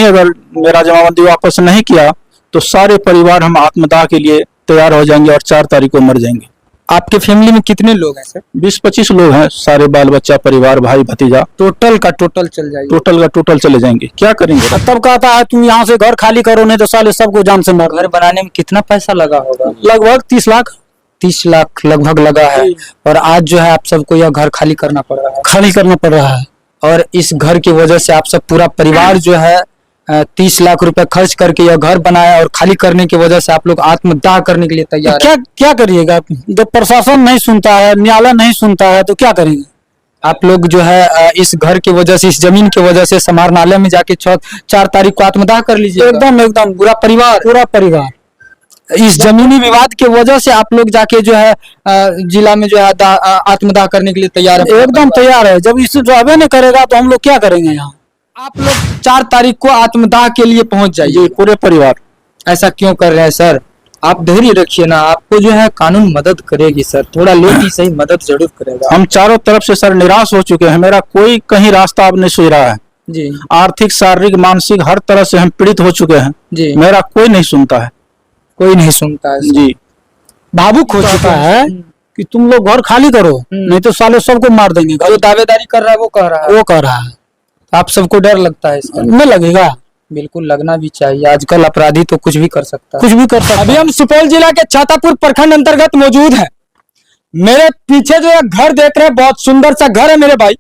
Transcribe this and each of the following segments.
नहीं अगर मेरा जमाबंदी वापस नहीं किया तो सारे परिवार हम आत्मदाह के लिए तैयार हो जाएंगे और 4 तारीख को मर जाएंगे। आपके फैमिली में कितने लोग हैं सर? 20-25 लोग हैं, सारे बाल बच्चा परिवार भाई भतीजा टोटल का टोटल चल जाएगा? टोटल का टोटल चले जाएंगे, क्या करेंगे। तब कहता है तुम यहाँ से घर खाली करो नहीं तो साले सबको जान से मार। घर बनाने में कितना पैसा लगा होगा? लगभग 30 लाख 30 लाख लगभग लगा है। और आज जो है आप सबको यह घर खाली करना पड़ रहा है? खाली करना पड़ रहा है। और इस घर की वजह से आप सब पूरा परिवार जो है 30 लाख रुपए खर्च करके यह घर बनाया और खाली करने की वजह से आप लोग आत्मदाह करने के लिए तैयार क्या क्या करिएगा? जब प्रशासन नहीं सुनता है, न्यायालय नहीं सुनता है तो क्या करेंगे? आप लोग जो है इस घर की वजह से, इस जमीन की वजह से समाहरणालय में जाके 4 तारीख को आत्मदाह कर लीजिए। एकदम पूरा परिवार इस जमीनी विवाद की वजह से आप लोग जाके जो है जिला में जो है आत्मदाह करने के लिए तैयार है? एकदम तैयार है। जब इस अबे नहीं करेगा तो हम लोग क्या करेंगे यहाँ? आप लोग 4 तारीख को आत्मदाह के लिए पहुंच जाइए पूरे परिवार। ऐसा क्यों कर रहे हैं सर? आप धैर्य रखिए ना, आपको जो है कानून मदद करेगी सर, थोड़ा लेट ही सही मदद जरूर करेगा। हम चारों तरफ से सर निराश हो चुके हैं, मेरा कोई कहीं रास्ता अब नहीं सुझ रहा है जी। आर्थिक शारीरिक मानसिक हर तरह से हम पीड़ित हो चुके हैं जी। मेरा कोई नहीं सुनता है, कोई नहीं सुनता है जी। भावुक हो चुका है कि तुम लोग घर खाली करो नहीं तो साले सबको मार देंगे। जो दावेदारी कर रहा है वो कह रहा है। आप सबको डर लगता है इसका? नहीं लगेगा? बिल्कुल लगना भी चाहिए, आजकल अपराधी तो कुछ भी कर सकता है। कुछ भी कर सकता है। अभी हम सुपौल जिला के छातापुर प्रखंड अंतर्गत मौजूद हैं। मेरे पीछे जो है घर देख रहे हैं, बहुत सुंदर सा घर है मेरे भाई।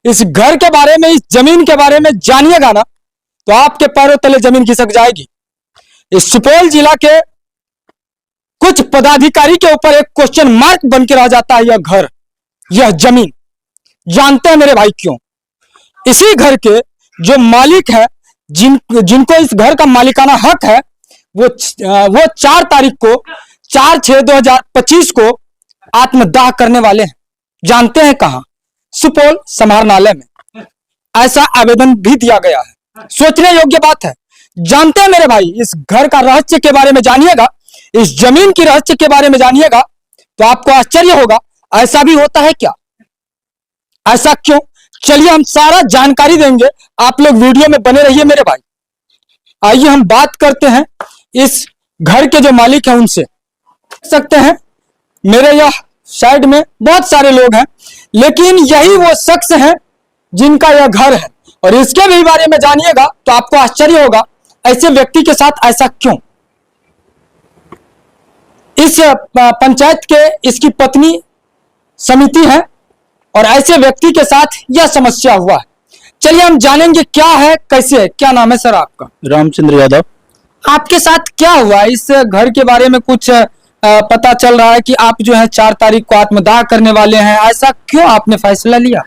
इस घर के बारे में, इस जमीन के बारे में जानिएगा ना तो आपके पैरों तले जमीन खिसक जाएगी। इस सुपौल जिला के कुछ पदाधिकारी के ऊपर एक क्वेश्चन मार्क बन के रह जाता है यह घर, यह जमीन। जानते हैं मेरे भाई क्यों? इसी घर के जो मालिक है, जिनको इस घर का मालिकाना हक है, वो 4 तारीख को 4/6/2025 को आत्मदाह करने वाले हैं। जानते हैं कहां? सुपौल समाहरणालय में ऐसा आवेदन भी दिया गया है। सोचने योग्य बात है। जानते हैं मेरे भाई, इस घर का रहस्य के बारे में जानिएगा, इस जमीन की रहस्य के बारे में जानिएगा तो आपको आश्चर्य होगा। ऐसा भी होता है क्या? ऐसा क्यों? चलिए हम सारा जानकारी देंगे, आप लोग वीडियो में बने रहिए मेरे भाई। आइए हम बात करते हैं इस घर के जो मालिक हैं उनसे। देख सकते हैं मेरे यह साइड में बहुत सारे लोग हैं, लेकिन यही वो शख्स हैं जिनका यह घर है। और इसके भी बारे में जानिएगा तो आपको आश्चर्य होगा, ऐसे व्यक्ति के साथ ऐसा क्यों? इस पंचायत के इसकी पत्नी समिति है और ऐसे व्यक्ति के साथ यह समस्या हुआ है। चलिए हम जानेंगे क्या है, कैसे है। क्या नाम है सर आपका? रामचंद्र यादव। आपके साथ क्या हुआ? इस घर के बारे में कुछ पता चल रहा है कि आप जो है 4 तारीख को आत्मदाह करने वाले हैं। ऐसा क्यों आपने फैसला लिया?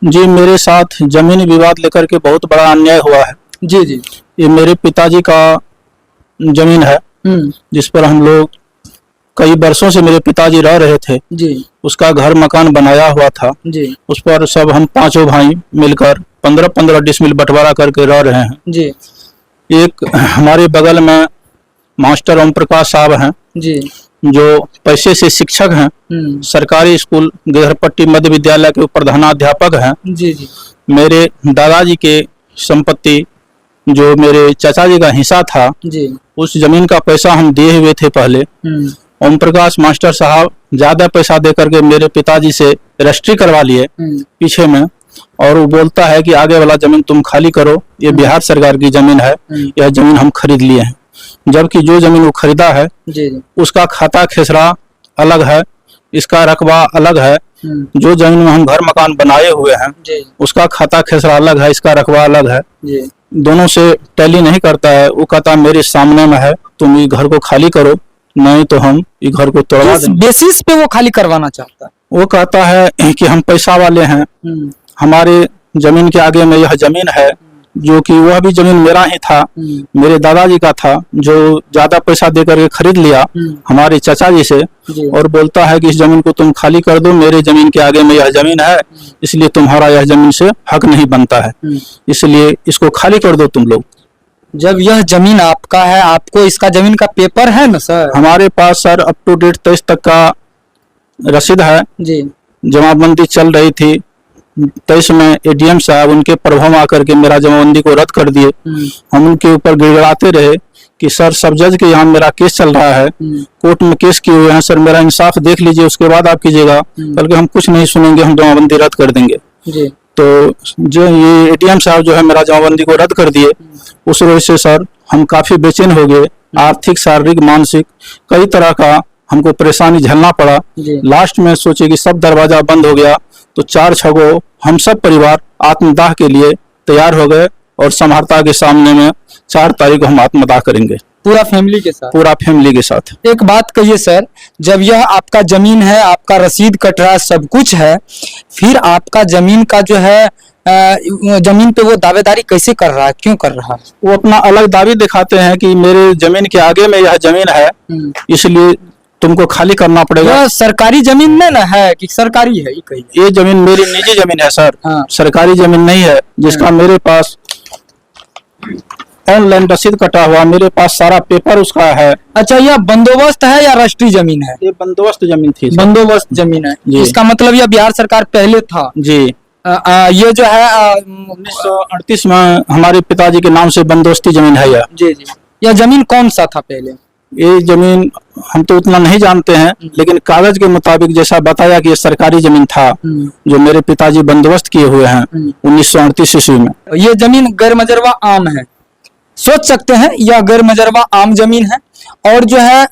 जी, मेरे साथ जमीनी विवाद लेकर के बहुत बड़ा अन्याय हुआ है। जी जी। ये मेरे पिताजी का जमीन है जिस पर हम लोग कई वर्षों से मेरे पिताजी रह रहे थे जी। उसका घर मकान बनाया हुआ था जी। उस पर सब हम 5 भाई मिलकर 15-15 डिसमिल बंटवारा करके रह रहे हैं जी। एक हमारे बगल में मास्टर ओम प्रकाश साहब हैं जी, जो पैसे से शिक्षक हैं, सरकारी स्कूल गेहरपट्टी मध्य विद्यालय के प्रधानाध्यापक हैं। जी जी। मेरे दादाजी के संपत्ति जो मेरे चाचा जी का हिस्सा था जी, उस जमीन का पैसा हम दिए हुए थे पहले। ओम प्रकाश मास्टर साहब ज्यादा पैसा दे करके मेरे पिताजी से रजिस्ट्री करवा लिए पीछे में, और वो बोलता है कि आगे वाला जमीन तुम खाली करो, ये बिहार सरकार की जमीन है, यह जमीन हम खरीद लिए हैं। जबकि जो जमीन वो खरीदा है उसका खाता खेसरा अलग है, इसका रकबा अलग है। जो जमीन में हम घर मकान बनाए हुए हैं उसका खाता खेसरा अलग है, इसका रकबा अलग है, दोनों से टैली नहीं करता है। वो कहता मेरे सामने में है, तुम ये घर को खाली करो नहीं तो हम ये घर को तोड़वा देंगे। बेसिस पे वो खाली करवाना चाहता है। वो कहता है कि हम पैसा वाले हैं, हमारे जमीन के आगे में यह जमीन है, जो कि वह भी जमीन मेरा ही था, मेरे दादाजी का था, जो ज्यादा पैसा देकर के खरीद लिया हमारे चाचा जी से, और बोलता है कि इस जमीन को तुम खाली कर दो, मेरे जमीन के आगे में यह जमीन है, इसलिए तुम्हारा यह जमीन से हक नहीं बनता है, इसलिए इसको खाली कर दो तुम लोग। जब यह जमीन आपका है, आपको इसका जमीन का पेपर है ना सर? हमारे पास सर अप टू डेट 23 तक का रसीद है जी, जमाबंदी चल रही थी 2023 में एडीएम साहब उनके प्रभाव में आकर के मेरा जमाबंदी को रद्द कर दिए। हम उनके ऊपर गिड़गिड़ाते रहे कि सर सब जज के यहाँ मेरा केस चल रहा है, कोर्ट में केस किए हुए हैं सर, मेरा इंसाफ देख लीजिए उसके बाद आप कीजिएगा। बल्कि हम कुछ नहीं सुनेंगे, हम जमाबंदी रद्द कर देंगे। तो जो ये एडीएम साहब जो है मेरा जमाबंदी को रद्द कर दिए, उस वजह से सर हम काफी बेचैन हो गए। आर्थिक, शारीरिक, मानसिक कई तरह का हमको परेशानी झेलना पड़ा। लास्ट में सोचे कि सब दरवाजा बंद हो गया तो 4-6 गो हम सब परिवार आत्मदाह के लिए तैयार हो गए और समहर्ता के सामने में 4 तारीख को हम आत्मदाह करेंगे पूरा फैमिली के साथ। पूरा फैमिली के साथ। एक बात कहिए सर, जब यह आपका जमीन है, आपका रसीद कट रहा है, सब कुछ है, फिर आपका जमीन का जो है जमीन पे वो दावेदारी कैसे कर रहा है, क्यों कर रहा है? वो अपना अलग दावे दिखाते हैं कि मेरे जमीन के आगे में यह जमीन है, इसलिए तुमको खाली करना पड़ेगा। यह सरकारी जमीन में ना है कि सरकारी है? ये जमीन मेरी निजी जमीन है सर। हाँ। सरकारी जमीन नहीं है, जिसका मेरे पास ऑनलाइन रसीद कटा हुआ, मेरे पास सारा पेपर उसका है। अच्छा, यह बंदोबस्त है या राष्ट्रीय जमीन है? ये बंदोबस्त जमीन थी सर। बंदोबस्त जमीन है, इसका मतलब यह बिहार सरकार पहले था जी। ये जो है 1938 में हमारे पिताजी के नाम से बंदोबस्ती जमीन है यह। जी। यह जमीन कौन सा था पहले? ये जमीन हम तो उतना नहीं जानते हैं, लेकिन कागज के मुताबिक जैसा बताया कि ये सरकारी जमीन था जो मेरे पिताजी बंदोबस्त किए हुए हैं 1938 ईस्वी में। ये जमीन गैर मजरवा आम है, सोच सकते हैं यह गैर मजरवा आम जमीन है। और जो है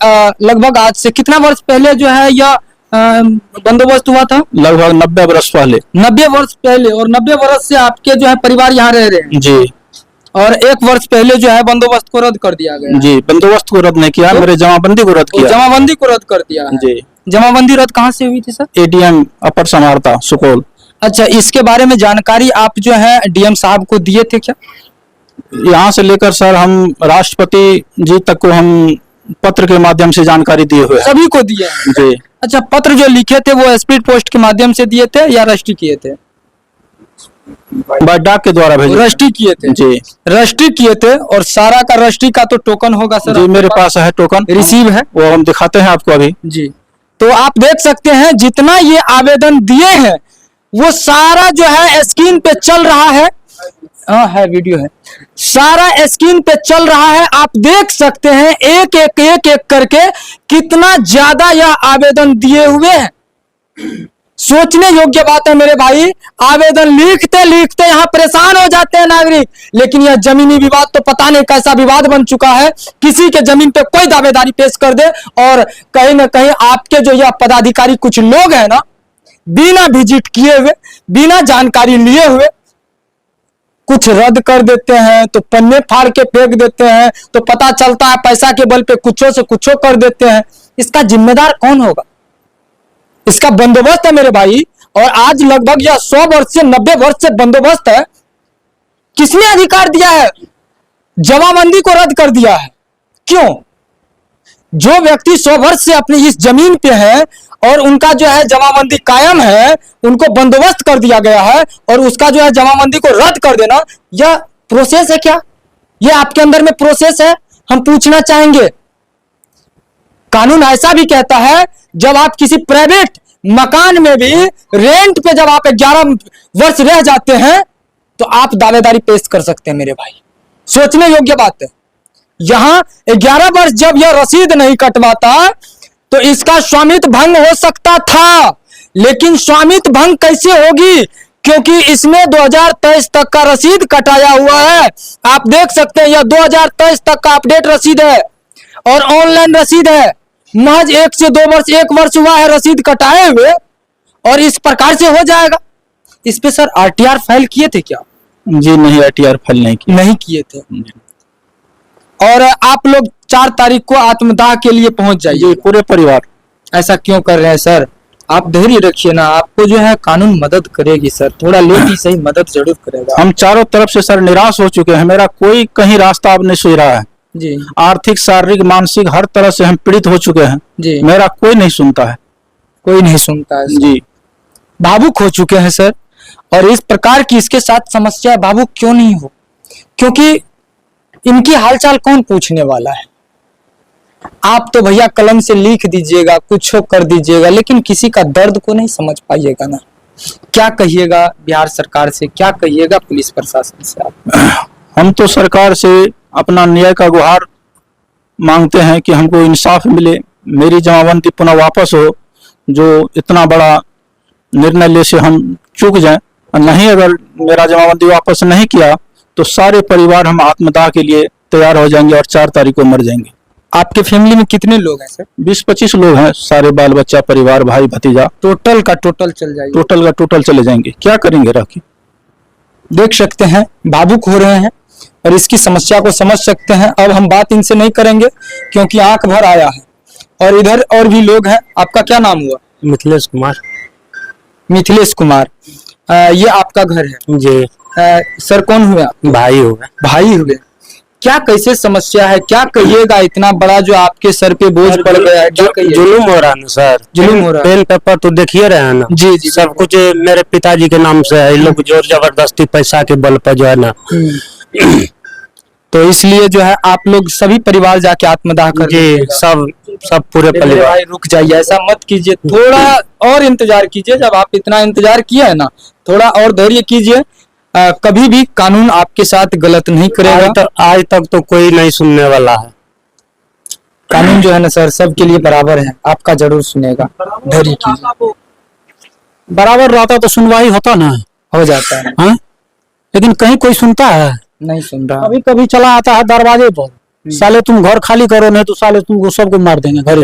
लगभग आज से कितना वर्ष पहले जो है यह बंदोबस्त हुआ था? लगभग 90 वर्ष पहले। 90 वर्ष पहले। और 90 वर्ष से आपके जो है परिवार यहाँ रह रहे हैं? जी। और 1 वर्ष पहले जो है बंदोबस्त को रद्द कर दिया गया? जी, बंदोबस्त को रद्द नहीं किया, मेरे जमाबंदी को रद्द किया। जमाबंदी को रद्द कर दिया है। जी। जमाबंदी रद्द कहाँ से हुई थी सर? एडीएम अपर समहर्ता सुपौल। अच्छा, इसके बारे में जानकारी आप जो है डीएम साहब को दिए थे क्या? यहाँ से लेकर सर हम राष्ट्रपति जी तक को हम पत्र के माध्यम से जानकारी दिए हुए हैं। सभी को दिए हैं? जी। अच्छा, पत्र जो लिखे थे वो स्पीड पोस्ट के माध्यम से दिए थे या रजिस्ट्री किए थे? बाय डाक के द्वारा भेजे। रजिस्ट्री किए थे? जी। रजिस्ट्री किए थे। और सारा का रजिस्ट्री का तो टोकन होगा सर? जी, मेरे पास है टोकन, रिसीव है, वो हम दिखाते हैं आपको अभी। जी। तो आप देख सकते हैं जितना ये आवेदन दिए हैं वो सारा जो है स्क्रीन पे चल रहा है। हाँ है, वीडियो है, सारा स्क्रीन पे चल रहा है। आप देख सकते हैं एक एक करके कितना ज्यादा यह आवेदन दिए हुए हैं। सोचने योग्य बात है मेरे भाई, आवेदन लिखते लिखते यहाँ परेशान हो जाते हैं नागरिक। लेकिन यह जमीनी विवाद तो पता नहीं कैसा विवाद बन चुका है, किसी के जमीन पे कोई दावेदारी पेश कर दे और कहीं ना कहीं आपके जो यह पदाधिकारी कुछ लोग हैं ना, बिना विजिट किए हुए, बिना जानकारी लिए हुए कुछ रद्द कर देते हैं, तो पन्ने फाड़ के फेंक देते हैं, तो पता चलता है पैसा के बल पे कुछो से कुछो कर देते हैं। इसका जिम्मेदार कौन होगा? इसका बंदोबस्त है मेरे भाई, और आज लगभग यह 100 वर्ष से 90 वर्ष से बंदोबस्त है। किसने अधिकार दिया है? जमाबंदी को रद्द कर दिया है। क्यों? जो व्यक्ति 100 वर्ष से अपनी इस जमीन पे है और उनका जो है जमाबंदी कायम है, उनको बंदोबस्त कर दिया गया है, और उसका जो है जमाबंदी को रद्द कर देना, यह प्रोसेस है क्या? यह आपके अंदर में प्रोसेस है? हम पूछना चाहेंगे। कानून ऐसा भी कहता है, जब आप किसी प्राइवेट मकान में भी रेंट पे जब आप 11 वर्ष रह जाते हैं तो आप दावेदारी पेश कर सकते हैं मेरे भाई। सोचने योग्य बात है। यहां 11 वर्ष जब यह रसीद नहीं कटवाता तो इसका स्वामित्व भंग हो सकता था, लेकिन स्वामित्व भंग कैसे होगी? क्योंकि इसमें 2023 तक का रसीद कटाया हुआ है। आप देख सकते हैं यह 2023 तक का अपडेट रसीद है और ऑनलाइन रसीद है। महज 1 से 2 वर्ष, 1 वर्ष हुआ है रसीद कटाए हुए, और इस प्रकार से हो जाएगा। इस पे सर आरटीआर फाइल किए थे क्या? जी नहीं, आरटीआर फाइल नहीं किए थे। और आप लोग 4 तारीख को आत्मदाह के लिए पहुंच जाइए पूरे परिवार। ऐसा क्यों कर रहे हैं सर? आप धैर्य रखिए ना, आपको जो है कानून मदद करेगी सर, थोड़ा लेट ही सही मदद जरूर करेगा। हम चारों तरफ से सर निराश हो चुके हैं, मेरा कोई कहीं रास्ता अब नहीं सुझ रहा है जी। आर्थिक, शारीरिक, मानसिक हर तरह से हम पीड़ित हो चुके हैं जी। मेरा कोई नहीं सुनता है, कोई नहीं सुनता है जी। भावुक हो चुके हैं सर। और इस प्रकार की इसके साथ समस्या भावुक क्यों नहीं हो? क्योंकि इनकी हालचाल कौन पूछने वाला है? आप तो भैया कलम से लिख दीजिएगा, कुछ कर दीजिएगा, लेकिन किसी का दर्द को नहीं समझ पाइएगा ना। क्या कहिएगा बिहार सरकार से, क्या कहिएगा पुलिस प्रशासन से आप? हम तो सरकार से अपना न्याय का गुहार मांगते हैं कि हमको इंसाफ मिले, मेरी जमाबंदी पुनः वापस हो। जो इतना बड़ा निर्णय ले से हम चूक जाएं, और नहीं अगर मेरा जमाबंदी वापस नहीं किया तो सारे परिवार हम आत्मदाह के लिए तैयार हो जाएंगे और 4 तारीख को मर जाएंगे। आपके फैमिली में कितने लोग हैं सर? 20-25 लोग हैं, सारे बाल बच्चा परिवार भाई भतीजा टोटल का टोटल चल जाएगा? टोटल का टोटल चले जाएंगे, क्या करेंगे रह के। देख सकते हैं भावुक हो रहे हैं और इसकी समस्या को समझ सकते हैं। अब हम बात इनसे नहीं करेंगे क्योंकि आंख भर आया है। और इधर और भी लोग हैं। आपका क्या नाम हुआ? मिथिलेश कुमार। मिथिलेश कुमार, ये आपका घर है? जी। सर कौन हुए आप? भाई हो गए। भाई हुए। क्या कैसे समस्या है, क्या कहिएगा? इतना बड़ा जो आपके सर पे बोझ पड़ गया है, क्या कहिएगा? जुलूम हो रहा है ना सर, जुलूम हो रहा है। पेन पेपर तो देखिए रहे हैं ना। जी जी, सब कुछ मेरे पिताजी के नाम से है। ये लोग जोर जबरदस्ती पैसा के बल पर जो है ना। तो इसलिए जो है आप लोग सभी परिवार जाके आत्मदाह कर? जी, सब पूरे मेरे परिवार। भाई रुक जाइए, ऐसा मत कीजिए, थोड़ा और इंतजार कीजिए। जब आप इतना इंतजार किए है ना, थोड़ा और धैर्य कीजिए। कभी भी कानून आपके साथ गलत नहीं करेगा। आज तक तो कोई नहीं सुनने वाला है। कानून जो है ना सर सबके लिए बराबर है, आपका जरूर सुनेगा। धैर्य कीजिए। बराबर रहता तो सुनवाई होता ना, हो जाता है। हाँ? लेकिन कहीं कोई सुनता है? नहीं सुन रहा। कभी कभी चला आता है दरवाजे पर, साले तुम घर खाली करो नहीं तो साले तुमको सबको मार देंगे घर।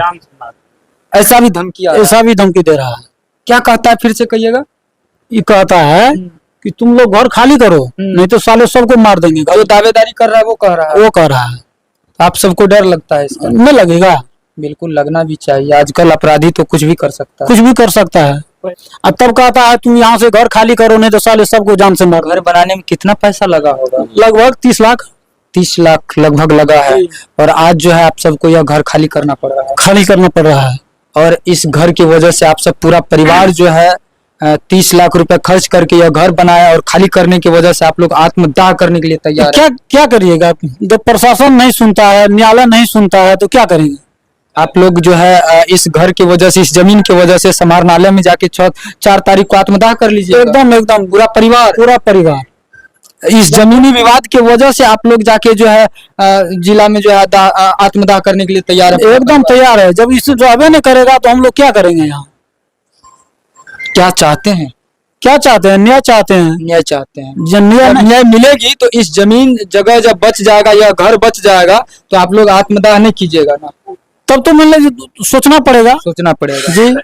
ऐसा भी धमकी ऐसा भी धमकी दे रहा है। क्या कहता है, फिर से कहिएगा? ये कहता है कि तुम लोग घर खाली करो नहीं तो साले सबको मार देंगे। जो दावेदारी कर रहा है वो कह रहा है। वो कह रहा है। आप सबको डर लगता है इसका? नहीं लगेगा? बिल्कुल लगना भी चाहिए। आजकल अपराधी तो कुछ भी कर सकता है। कुछ भी कर सकता है। अब तब कहता है तुम यहाँ से घर खाली करो नहीं तो साले सबको जान से मार। घर बनाने में कितना पैसा लगा होगा? लगभग 30 लाख। 30 लाख लगभग लगा है। और आज जो है आप सबको यह घर खाली करना पड़ रहा है। खाली करना पड़ रहा है। और इस घर की वजह से आप सब पूरा परिवार जो है 30 लाख रुपए खर्च करके यह घर बनाया और खाली करने की वजह से आप लोग आत्मदाह करने के लिए तैयार क्या क्या करिएगा? जब प्रशासन नहीं सुनता है, न्यायालय नहीं सुनता है तो क्या करेंगे? आप लोग जो है इस घर की वजह से, इस जमीन की वजह से समाहरणालय में जाके 4 तारीख को आत्मदाह कर लीजिए। एकदम पूरा परिवार इस जमीनी विवाद की वजह से आप लोग जाके जो है जिला में जो है आत्मदाह करने के लिए तैयार है। एकदम तैयार है। जब इसे जवाब नहीं करेगा तो हम लोग क्या करेंगे? यहाँ क्या चाहते हैं? क्या चाहते हैं? न्याय चाहते हैं। न्याय चाहते हैं। न्याय मिलेगी तो इस जमीन जगह जब बच जाएगा, यह घर बच जाएगा तो आप लोग आत्मदाह नहीं कीजिएगा ना? तब तो मतलब सोचना पड़ेगा जी।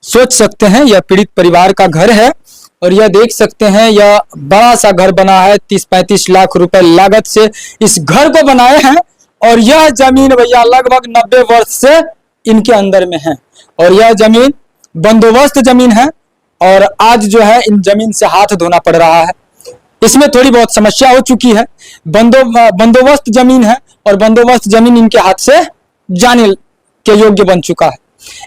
सोच सकते हैं, यह पीड़ित परिवार का घर है और यह देख सकते हैं यह बड़ा सा घर बना है। 30-35 लाख रुपए लागत से इस घर को बनाए हैं और यह जमीन भैया लगभग 90 वर्ष से इनके अंदर में है और यह जमीन बंदोबस्त जमीन है और आज जो है इन जमीन से हाथ धोना पड़ रहा है। इसमें थोड़ी बहुत समस्या हो चुकी है। बंदोबस्त जमीन है और बंदोबस्त जमीन इनके हाथ से जाने के योग्य बन चुका है।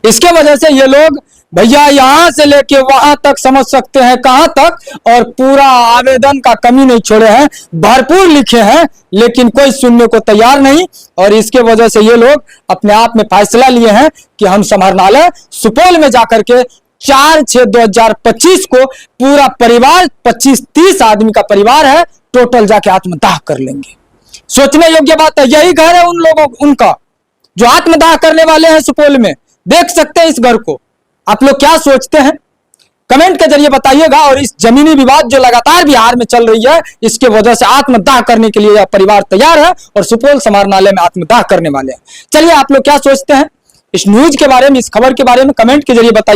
इसके वजह से ये लोग भैया यहाँ से लेके वहां तक समझ सकते हैं कहां तक, और पूरा आवेदन का कमी नहीं छोड़े हैं, भरपूर लिखे हैं, लेकिन कोई सुनने को तैयार नहीं। और इसके वजह से ये लोग अपने आप में फैसला लिए हैं कि हम समाहरणालय सुपौल में जाकर के 4/6/2025 को पूरा परिवार 25-30 आदमी का परिवार है, टोटल जाके आत्मदाह कर लेंगे। सोचने योग्य बात है। यही घर है उन लोगों उनका जो आत्मदाह करने वाले हैं सुपौल में। देख सकते हैं इस घर को। आप लोग क्या सोचते हैं कमेंट के जरिए बताइएगा। और इस जमीनी विवाद जो लगातार बिहार में चल रही है, इसके वजह से आत्मदाह करने के लिए यह परिवार तैयार है और सुपौल समाहरणालय में आत्मदाह करने वाले हैं। चलिए आप लोग क्या सोचते हैं इस न्यूज के बारे में, इस खबर के बारे में कमेंट के जरिए बताइए।